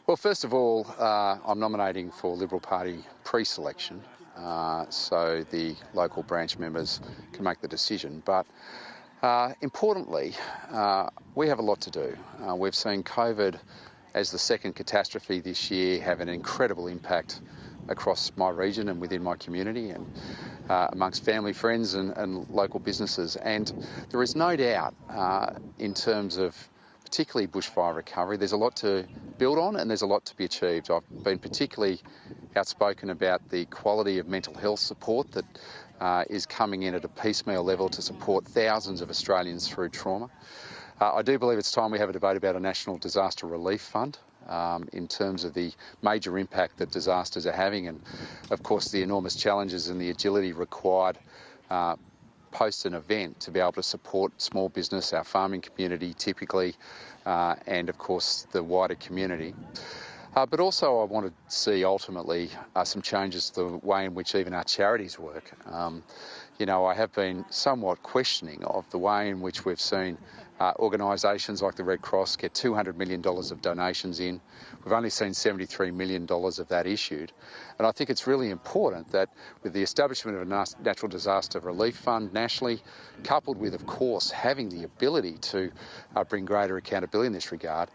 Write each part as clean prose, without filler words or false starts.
Well, first of all, I'm nominating for Liberal Party pre-selection, so the local branch members can make the decision. But importantly, we have a lot to do. We've seen COVID as the second catastrophe this year have an incredible impact across my region and within my community and amongst family, friends and local businesses. And there is no doubt in terms of particularly bushfire recovery, there's a lot to build on and there's a lot to be achieved. I've been particularly outspoken about the quality of mental health support that is coming in at a piecemeal level to support thousands of Australians through trauma. I do believe it's time we have a debate about a National Disaster Relief Fund in terms of the major impact that disasters are having and, of course, the enormous challenges and the agility required post an event to be able to support small business, our farming community typically, and, of course, the wider community. But also I want to see ultimately some changes to the way in which even our charities work. I have been somewhat questioning of the way in which we've seen organisations like the Red Cross get $200 million of donations in. We've only seen $73 million of that issued. And I think it's really important that with the establishment of a Natural Disaster Relief Fund nationally, coupled with, of course, having the ability to bring greater accountability in this regard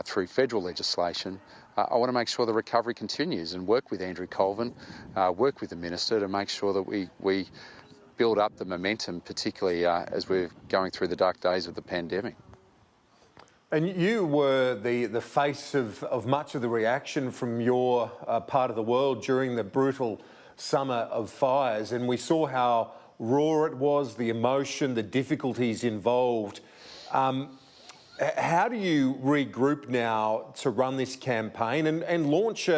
through federal legislation, I want to make sure the recovery continues and work with Andrew Colvin, work with the Minister to make sure that we build up the momentum, particularly as we're going through the dark days of the pandemic. And you were the face of much of the reaction from your part of the world during the brutal summer of fires, and we saw how raw it was, the emotion, the difficulties involved. How do you regroup now to run this campaign and launch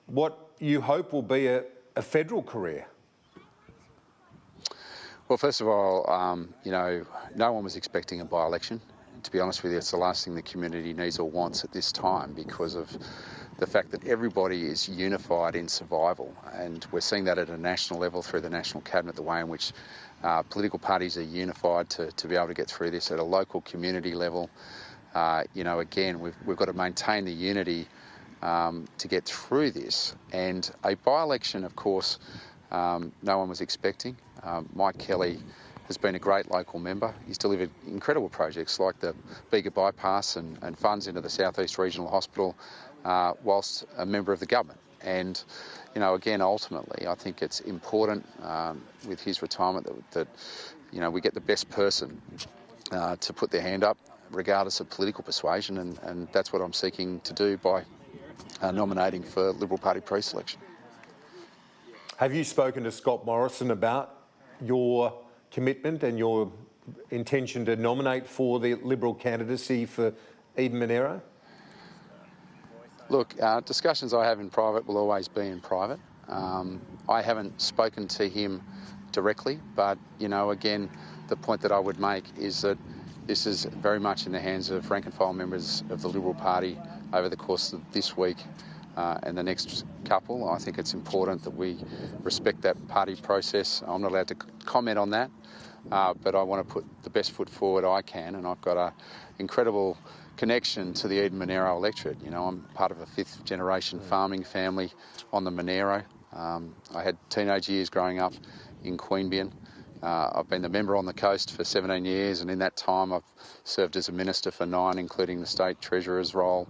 what you hope will be a federal career? Well, first of all, no one was expecting a by-election. To be honest with you, it's the last thing the community needs or wants at this time because of the fact that everybody is unified in survival. And we're seeing that at a national level through the National Cabinet, the way in which political parties are unified to be able to get through this. At a local community level, again, we've got to maintain the unity to get through this. And a by-election, of course, no one was expecting. Mike Kelly has been a great local member. He's delivered incredible projects like the Bega Bypass and funds into the South East Regional Hospital whilst a member of the government. And, again, ultimately, I think it's important with his retirement that we get the best person to put their hand up regardless of political persuasion, and that's what I'm seeking to do by nominating for Liberal Party pre-selection. Have you spoken to Scott Morrison about your commitment and your intention to nominate for the Liberal candidacy for Eden-Monaro? Look, discussions I have in private will always be in private. I haven't spoken to him directly, but, again, the point that I would make is that this is very much in the hands of rank and file members of the Liberal Party over the course of this week and the next couple. I think it's important that we respect that party process. I'm not allowed to comment on that, but I want to put the best foot forward I can, and I've got an incredible connection to the Eden-Monaro electorate. I'm part of a fifth-generation farming family on the Monaro. I had teenage years growing up in Queanbeyan. I've been the member on the coast for 17 years, and in that time I've served as a minister for 9, including the state treasurer's role.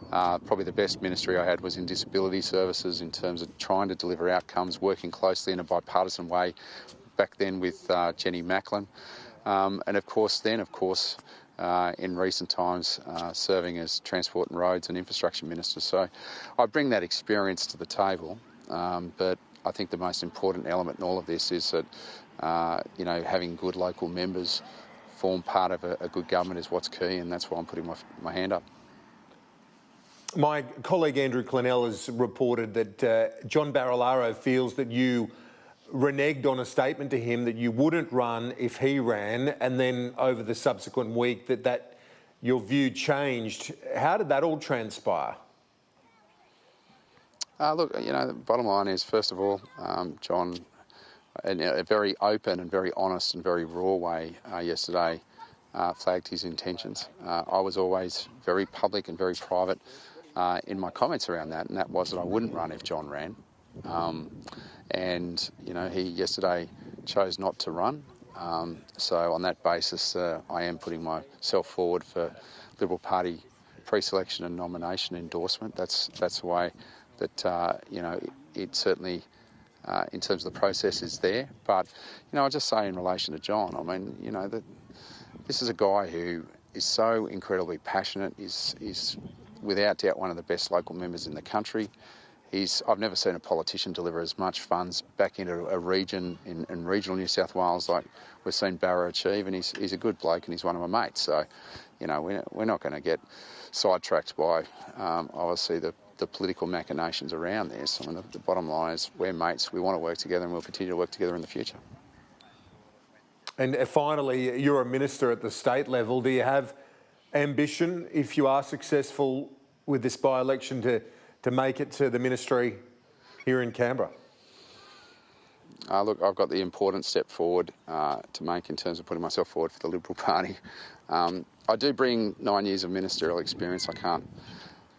Probably the best ministry I had was in disability services in terms of trying to deliver outcomes, working closely in a bipartisan way back then with Jenny Macklin. And of course, in recent times, serving as Transport and Roads and Infrastructure Minister. So I bring that experience to the table, but I think the most important element in all of this is that having good local members form part of a good government is what's key, and that's why I'm putting my hand up. My colleague Andrew Clennell has reported that John Barilaro feels that you reneged on a statement to him that you wouldn't run if he ran, and then over the subsequent week that your view changed. How did that all transpire? Look, the bottom line is, first of all, John, in a very open and very honest and very raw way yesterday, flagged his intentions. I was always very public and very private in my comments around that, and that was that I wouldn't run if John ran. And, you know, he yesterday chose not to run. So on that basis, I am putting myself forward for Liberal Party pre-selection and nomination endorsement. That's the way that, you know, it certainly, in terms of the process, is there. But, you know, I'll just say in relation to John, I mean, you know, that this is a guy who is so incredibly passionate, is without doubt one of the best local members in the country. I've never seen a politician deliver as much funds back into a region in regional New South Wales like we've seen Barra achieve, and he's a good bloke and he's one of my mates. So, you know, we're not going to get sidetracked by obviously the political machinations around this. I mean, the bottom line is we're mates, we want to work together, and we'll continue to work together in the future. And finally, you're a minister at the state level. Do you have ambition, if you are successful with this by-election, to make it to the ministry here in Canberra? Look, I've got the important step forward to make in terms of putting myself forward for the Liberal Party. I do bring 9 years of ministerial experience. I can't,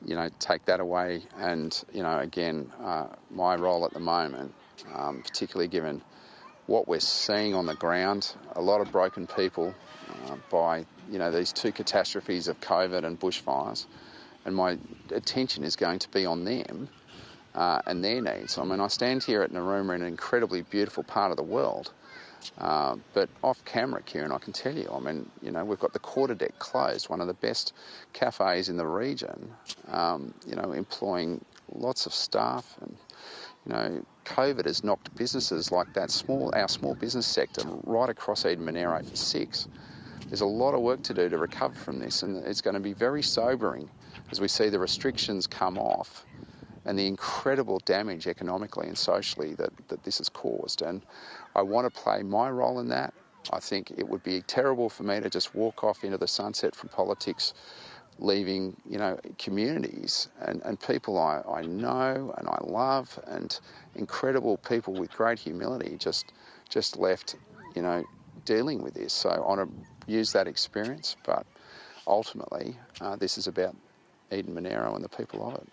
you know, take that away. And, you know, again, my role at the moment, particularly given what we're seeing on the ground, a lot of broken people by, you know, these two catastrophes of COVID and bushfires. And my attention is going to be on them and their needs. I mean, I stand here at Narooma in an incredibly beautiful part of the world, but off camera, Kieran, I can tell you, I mean, you know, we've got the quarterdeck closed, one of the best cafes in the region, you know, employing lots of staff, and, you know, COVID has knocked businesses like that, our small business sector, right across Eden-Monaro for 6. There's a lot of work to do to recover from this, and it's going to be very sobering as we see the restrictions come off and the incredible damage economically and socially that this has caused. And I want to play my role in that. I think it would be terrible for me to just walk off into the sunset from politics, leaving, you know, communities and people I know and I love, and incredible people with great humility just left, you know, dealing with this. So I want to use that experience, but ultimately this is about Eden-Monaro and the people of it.